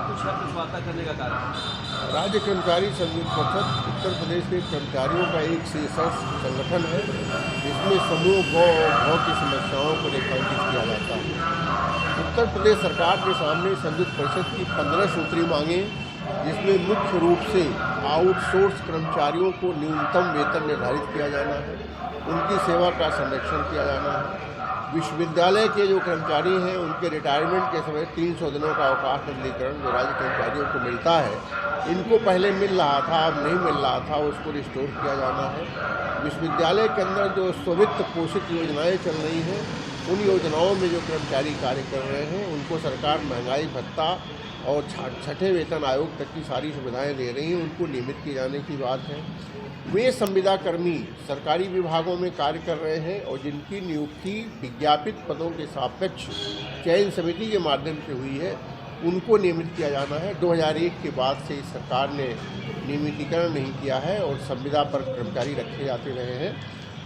कुछ है कुछ वार्ता करने का कारण? राज्य कर्मचारी संयुक्त परिषद उत्तर प्रदेश के कर्मचारियों का एक शीर्षस्थ संगठन है जिसमें समूह गौ और भौ की समस्याओं को रेखांकित किया जाता है। उत्तर प्रदेश सरकार के सामने संयुक्त परिषद की 15 सूत्री मांगे, जिसमें मुख्य रूप से आउटसोर्स कर्मचारियों को न्यूनतम वेतन निर्धारित किया जाना है, उनकी सेवा का संरक्षण किया जाना है, विश्वविद्यालय के जो कर्मचारी हैं उनके रिटायरमेंट के समय 300 दिनों का अवकाश बदलीकरण जो राज्य कर्मचारियों को मिलता है, इनको पहले मिल रहा था अब नहीं मिल रहा था, उसको रिस्टोर किया जाना है। विश्वविद्यालय के अंदर जो स्ववित्त पोषित योजनाएं चल रही हैं, उन योजनाओं में जो कर्मचारी कार्य कर रहे हैं उनको सरकार महंगाई भत्ता और छठे वेतन आयोग तक की सारी सुविधाएं दे रही हैं, उनको नियमित किए जाने की बात है। वे संविदा कर्मी सरकारी विभागों में कार्य कर रहे हैं और जिनकी नियुक्ति विज्ञापित पदों के सापेक्ष चयन समिति के माध्यम से हुई है, उनको नियमित किया जाना है। 2001 के बाद से इस सरकार ने नियमितीकरण नहीं किया है और संविदा पर कर्मचारी रखे जाते रहे हैं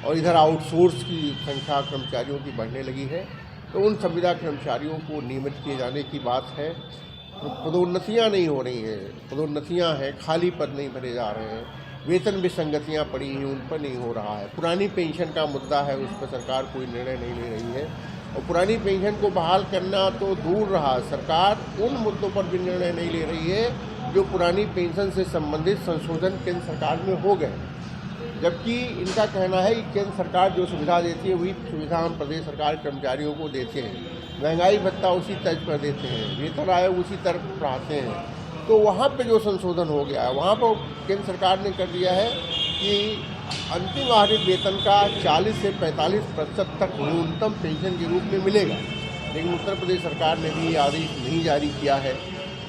और इधर आउटसोर्स की संख्या कर्मचारियों की बढ़ने लगी है, तो उन संविदा कर्मचारियों को नियमित किए जाने की बात है। पदोन्नतियाँ नहीं हो रही हैं, पदोन्नतियाँ हैं, खाली पद नहीं भरे जा रहे हैं, वेतन विसंगतियाँ पड़ी हैं, उन पर नहीं हो रहा है। पुरानी पेंशन का मुद्दा है, उस पर सरकार कोई निर्णय नहीं ले रही है और पुरानी पेंशन को बहाल करना तो दूर रहा, सरकार उन मुद्दों पर भी निर्णय नहीं ले रही है जो पुरानी पेंशन से संबंधित संशोधन केंद्र सरकार में हो गए, जबकि इनका कहना है कि केंद्र सरकार जो सुविधा देती है वही सुविधा हम प्रदेश सरकार कर्मचारियों को देते हैं, महंगाई भत्ता उसी तर्ज पर देते हैं, वेतन आयोग उसी तरफ पढ़ाते हैं। तो वहाँ पे जो संशोधन हो गया है, वहाँ पर केंद्र सरकार ने कर दिया है कि अंतिम आहरित वेतन का 40 से 45% तक न्यूनतम पेंशन के रूप में मिलेगा, लेकिन उत्तर प्रदेश सरकार ने भी आदेश नहीं जारी किया है।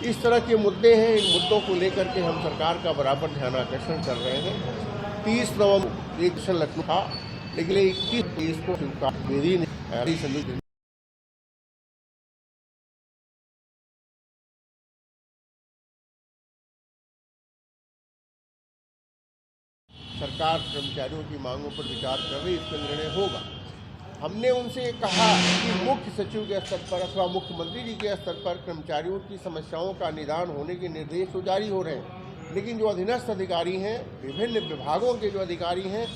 इस तरह के मुद्दे हैं, इन मुद्दों को लेकर के हम सरकार का बराबर ध्यान आकर्षण कर रहे हैं। 30 नवंबर एक लखनऊ था, लेकिन 21 को मेरी ने सरकार कर्मचारियों की मांगों पर विचार कर रही, इस पर निर्णय होगा। हमने उनसे कहा कि मुख्य सचिव के स्तर पर अथवा मुख्यमंत्री जी के स्तर पर कर्मचारियों की समस्याओं का निदान होने के निर्देश तो जारी हो रहे हैं, लेकिन जो अधीनस्थ अधिकारी हैं, विभिन्न विभागों के जो अधिकारी हैं,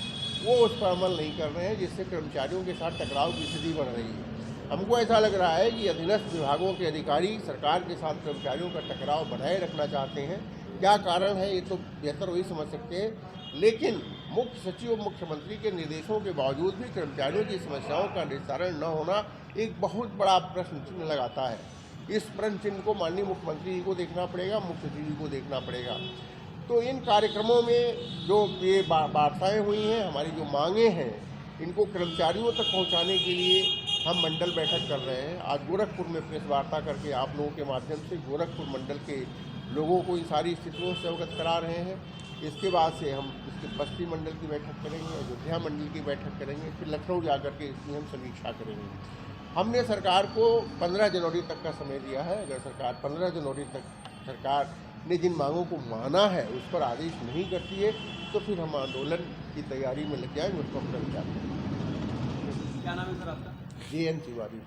वो उस पर अमल नहीं कर रहे हैं, जिससे कर्मचारियों के साथ टकराव की स्थिति बढ़ रही है। हमको ऐसा लग रहा है कि अधीनस्थ विभागों के अधिकारी सरकार के साथ कर्मचारियों का टकराव बनाए रखना चाहते हैं। क्या कारण है ये तो बेहतर वही समझ सकते हैं, लेकिन मुख्य सचिव और मुख्यमंत्री के निर्देशों के बावजूद भी कर्मचारियों की समस्याओं का निस्तारण न होना एक बहुत बड़ा प्रश्न चिन्ह लगाता है। इस प्रश्न चिन्ह को माननीय मुख्यमंत्री जी को देखना पड़ेगा, मुख्य सचिव जी को देखना पड़ेगा। तो इन कार्यक्रमों में जो ये वार्ताएँ हुई हैं, हमारी जो मांगे हैं, इनको कर्मचारियों तक पहुँचाने के लिए हम मंडल बैठक कर रहे हैं। आज गोरखपुर में प्रेस वार्ता करके आप लोगों के माध्यम से गोरखपुर मंडल के लोगों को इन सारी स्थितियों से अवगत करा रहे हैं। इसके बाद से हम इसके बस्ती मंडल की बैठक करेंगे, अयोध्या मंडल की बैठक करेंगे, फिर लखनऊ जाकर के इसकी हम समीक्षा करेंगे। हमने सरकार को 15 जनवरी तक का समय दिया है। अगर सरकार 15 जनवरी तक सरकार ने जिन मांगों को माना है उस पर आदेश नहीं करती है, तो फिर हम आंदोलन की तैयारी में लग जाएंगे, उसको हम कर जाएंगे। क्या नाम है सर आपका? JN तिवारी।